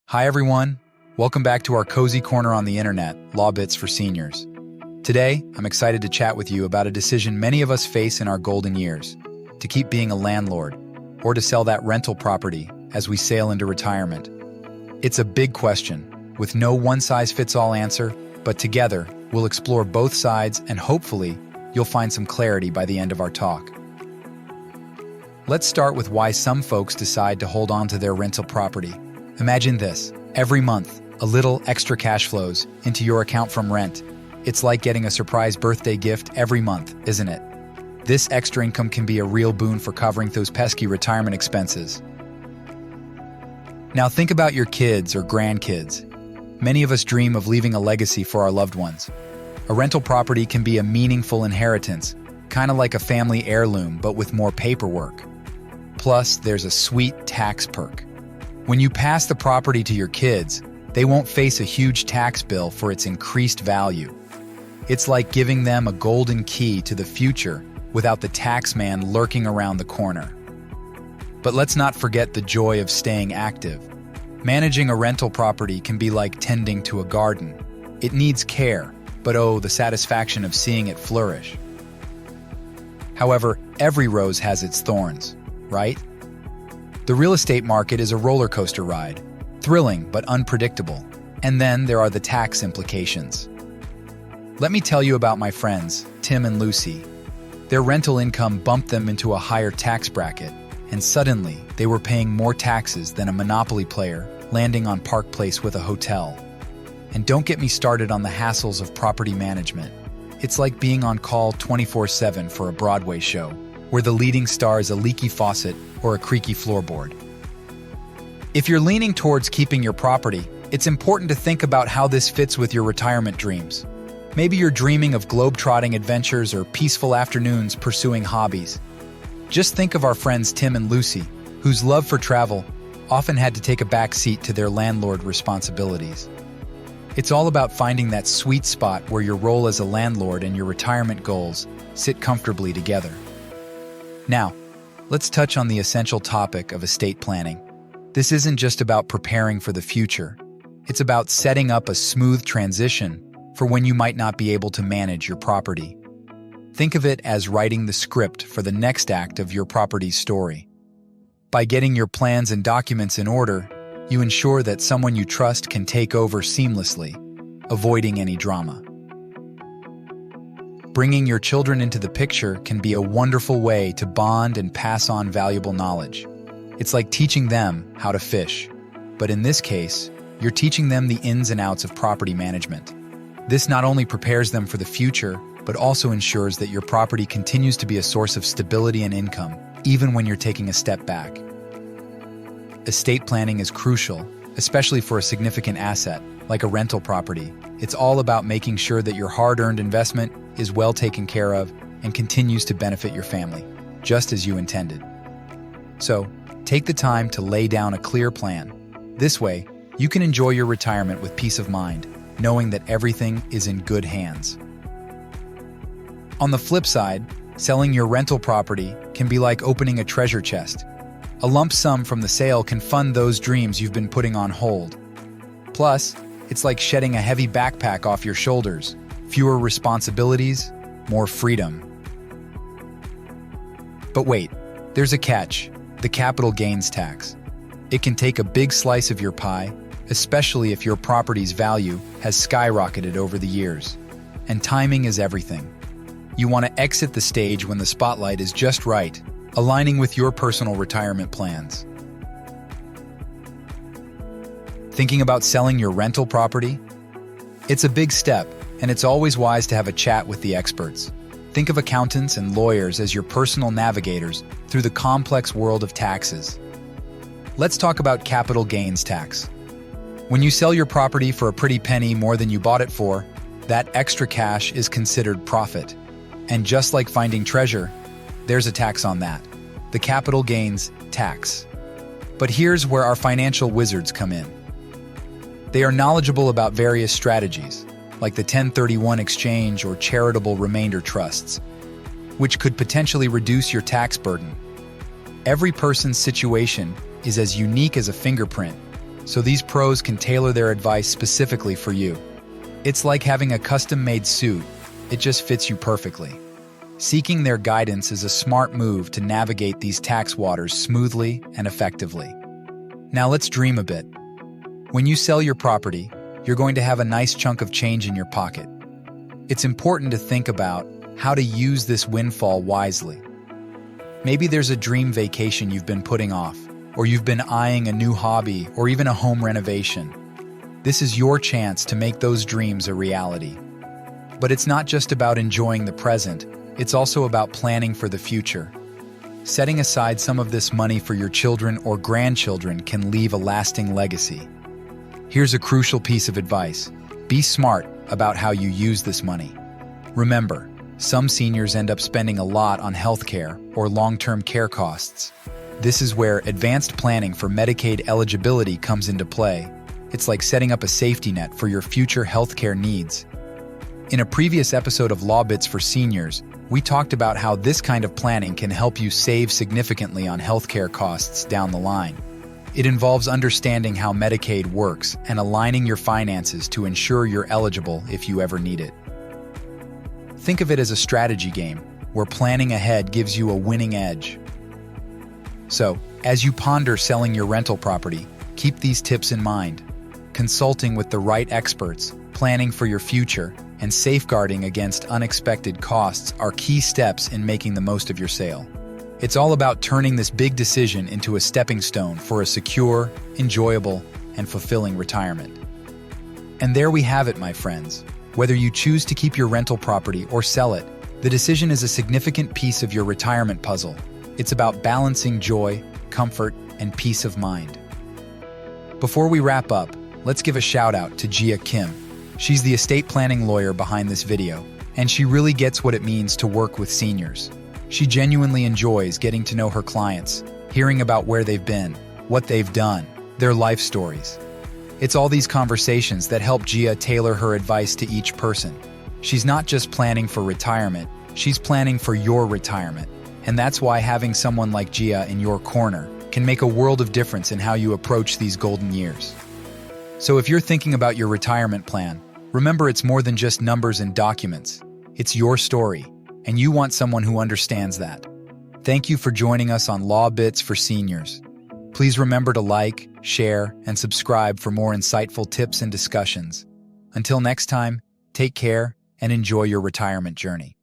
Hi everyone, welcome back to our cozy corner on the internet, LawBits for Seniors. Today, I'm excited to chat with you about a decision many of us face in our golden years, to keep being a landlord, or to sell that rental property as we sail into retirement. It's a big question, with no one-size-fits-all answer, but together, we'll explore both sides and hopefully, you'll find some clarity by the end of our talk. Let's start with why some folks decide to hold on to their rental property. Imagine this. Every month, a little extra cash flows into your account from rent. It's like getting a surprise birthday gift every month, isn't it? This extra income can be a real boon for covering those pesky retirement expenses. Now think about your kids or grandkids. Many of us dream of leaving a legacy for our loved ones. A rental property can be a meaningful inheritance, kind of like a family heirloom, but with more paperwork. Plus, there's a sweet tax perk. When you pass the property to your kids, they won't face a huge tax bill for its increased value. It's like giving them a golden key to the future without the tax man lurking around the corner. But let's not forget the joy of staying active. Managing a rental property can be like tending to a garden. It needs care, but oh, the satisfaction of seeing it flourish. However, every rose has its thorns, right? The real estate market is a roller coaster ride, thrilling but unpredictable. And then there are the tax implications. Let me tell you about my friends, Tim and Lucy. Their rental income bumped them into a higher tax bracket, and suddenly they were paying more taxes than a Monopoly player landing on Park Place with a hotel. And don't get me started on the hassles of property management. It's like being on call 24/7 for a Broadway show, where the leading star is a leaky faucet or a creaky floorboard. If you're leaning towards keeping your property, it's important to think about how this fits with your retirement dreams. Maybe you're dreaming of globe-trotting adventures or peaceful afternoons pursuing hobbies. Just think of our friends Tim and Lucy, whose love for travel often had to take a back seat to their landlord responsibilities. It's all about finding that sweet spot where your role as a landlord and your retirement goals sit comfortably together. Now, let's touch on the essential topic of estate planning. This isn't just about preparing for the future. It's about setting up a smooth transition for when you might not be able to manage your property. Think of it as writing the script for the next act of your property's story. By getting your plans and documents in order, you ensure that someone you trust can take over seamlessly, avoiding any drama. Bringing your children into the picture can be a wonderful way to bond and pass on valuable knowledge. It's like teaching them how to fish. But in this case, you're teaching them the ins and outs of property management. This not only prepares them for the future, but also ensures that your property continues to be a source of stability and income, even when you're taking a step back. Estate planning is crucial, especially for a significant asset, like a rental property. It's all about making sure that your hard-earned investment is well taken care of and continues to benefit your family, just as you intended. So, take the time to lay down a clear plan. This way, you can enjoy your retirement with peace of mind, knowing that everything is in good hands. On the flip side, selling your rental property can be like opening a treasure chest. A lump sum from the sale can fund those dreams you've been putting on hold. Plus, it's like shedding a heavy backpack off your shoulders. Fewer responsibilities, more freedom. But wait, there's a catch: the capital gains tax. It can take a big slice of your pie, especially if your property's value has skyrocketed over the years. And timing is everything. You want to exit the stage when the spotlight is just right, aligning with your personal retirement plans. Thinking about selling your rental property? It's a big step, and it's always wise to have a chat with the experts. Think of accountants and lawyers as your personal navigators through the complex world of taxes. Let's talk about capital gains tax. When you sell your property for a pretty penny more than you bought it for, that extra cash is considered profit. And just like finding treasure, there's a tax on that: the capital gains tax. But here's where our financial wizards come in. They are knowledgeable about various strategies, like the 1031 exchange or charitable remainder trusts, which could potentially reduce your tax burden. Every person's situation is as unique as a fingerprint, so these pros can tailor their advice specifically for you. It's like having a custom-made suit. It just fits you perfectly. Seeking their guidance is a smart move to navigate these tax waters smoothly and effectively. Now let's dream a bit. When you sell your property, you're going to have a nice chunk of change in your pocket. It's important to think about how to use this windfall wisely. Maybe there's a dream vacation you've been putting off, or you've been eyeing a new hobby or even a home renovation. This is your chance to make those dreams a reality. But it's not just about enjoying the present, it's also about planning for the future. Setting aside some of this money for your children or grandchildren can leave a lasting legacy. Here's a crucial piece of advice. Be smart about how you use this money. Remember, some seniors end up spending a lot on healthcare or long-term care costs. This is where advanced planning for Medicaid eligibility comes into play. It's like setting up a safety net for your future healthcare needs. In a previous episode of LawBits for Seniors, we talked about how this kind of planning can help you save significantly on healthcare costs down the line. It involves understanding how Medicaid works and aligning your finances to ensure you're eligible if you ever need it. Think of it as a strategy game, where planning ahead gives you a winning edge. So, as you ponder selling your rental property, keep these tips in mind. Consulting with the right experts, planning for your future, and safeguarding against unexpected costs are key steps in making the most of your sale. It's all about turning this big decision into a stepping stone for a secure, enjoyable, and fulfilling retirement. And there we have it, my friends. Whether you choose to keep your rental property or sell it, the decision is a significant piece of your retirement puzzle. It's about balancing joy, comfort, and peace of mind. Before we wrap up, let's give a shout out to Jiah Kim. She's the estate planning lawyer behind this video, and she really gets what it means to work with seniors. She genuinely enjoys getting to know her clients, hearing about where they've been, what they've done, their life stories. It's all these conversations that help Jiah tailor her advice to each person. She's not just planning for retirement, she's planning for your retirement. And that's why having someone like Jiah in your corner can make a world of difference in how you approach these golden years. So if you're thinking about your retirement plan, remember it's more than just numbers and documents. It's your story, and you want someone who understands that. Thank you for joining us on LawBits for Seniors. Please remember to like, share, and subscribe for more insightful tips and discussions. Until next time, take care and enjoy your retirement journey.